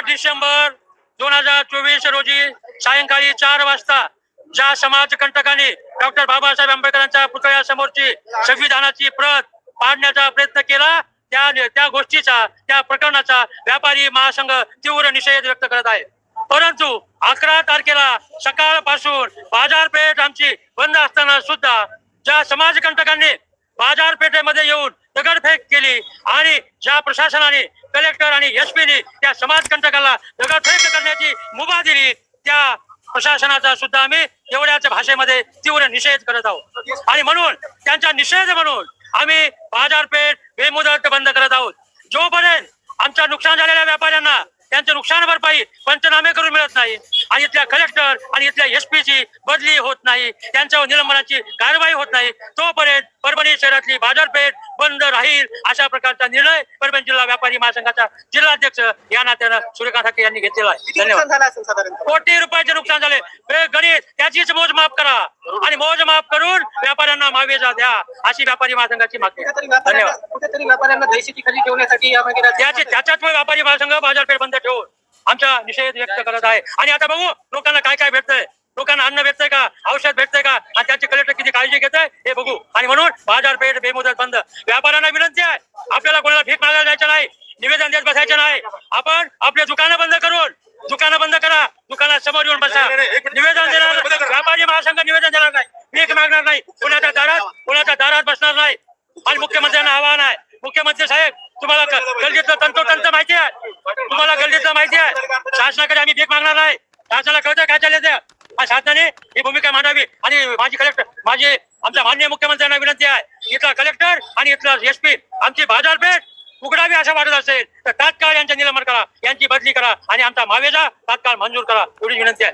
डिसेंबर 2024 रोजी सायंकाळी 4 वाजता ज्या समाजकंटकांनी डॉक्टर बाबासाहेब आंबेडकरांच्या पुतळ्यासमोरची संविधानाची प्रत पाडण्याचा प्रयत्न केला त्या गोष्टीचा त्या प्रकरणाचा व्यापारी महासंघ तीव्र निषेध व्यक्त करत आहे। परंतु 11 तारखेला सकाळपासून बाजारपेठ आमची बंद असताना सुद्धा ज्या समाजकंटकांनी बाजारपेठेमध्ये येऊन दगडफेक केली आणि ज्या प्रशासनाने कलेक्टर आणि एसपीने त्या समाजकंटकाला दगडफेक करण्याची मुभा दिली त्या प्रशासनाचा सुद्धा आम्ही एवढ्याच भाषेमध्ये तीव्र निषेध करत आहोत आणि म्हणून त्यांचा निषेध म्हणून आम्ही बाजारपेठ बेमुदत बंद करत आहोत। जोपर्यंत आमच्या नुकसान झालेल्या व्यापाऱ्यांना त्यांचे नुकसान भरपाई पंचनामे करून मिळत नाही आणि इथल्या कलेक्टर आणि इथल्या एसपीची बदली होत नाही, त्यांच्यावर निलंबनाची कारवाई होत नाही, तोपर्यंत परभणी शहरातली बाजारपेठ बंद राहील अशा प्रकारचा निर्णय परभणी जिल्हा व्यापारी महासंघाचा जिल्हाध्यक्ष या नात्यानं सूर्यकांत ठाकरे यांनी घेतलेला आहे। धन्यवाद। कोटी रुपयाचे नुकसान झाले, गणित त्याचीच मोजमाप करा आणि मोजमाप करून व्यापाऱ्यांना मावेजा द्या अशी व्यापारी महासंघाची मागणी आहे। धन्यवाद। कुठेतरी व्यापाऱ्यांना दहशती खाली ठेवण्यासाठी त्याच्यात व्यापारी महासंघ बाजारपेठ बंद ठेवून आमचा निषेध व्यक्त करत आहे आणि आता बघू लोकांना काय काय भेटतंय, लोकांना अन्न भेटतंय का, औषध भेटतंय का आणि त्याची कलेक्टर किती काळजी घेत आहे हे बघू आणि म्हणून बाजारपेठ बेमुदत बंद। व्यापाऱ्यांना विनंती आहे, आपल्याला कोणाला भीक मागायला जायचं नाही, निवेदन देत बसायचं नाही, आपण आपले दुकानं बंद करून दुकानं बंद करा, दुकानासमोर येऊन बसा, निवेदन देणार व्यापारी महासंघ निवेदन देणार नाही, भीक मागणार नाही, कोणाच्या दारात बसणार नाही आणि मुख्यमंत्र्यांना आवाहन आहे, मुख्यमंत्री साहेब तुम्हाला गल्लीतलं तंतोतंत माहिती आहे, तुम्हाला गल्लीतलं माहिती आहे, शासनाकडे आम्ही भीक मागणार नाही, शासनाला कळतं काय चालले त्या शासनाने ही भूमिका मांडावी आणि आमच्या माननीय मुख्यमंत्र्यांना विनंती आहे इथला कलेक्टर आणि इथला एसपी आमची बाजारपेठ उघडावी असं वाटत असेल तर तात्काळ यांचे निलंबन करा, यांची बदली करा आणि आमचा मावेजा तात्काळ मंजूर करा एवढी विनंती आहे।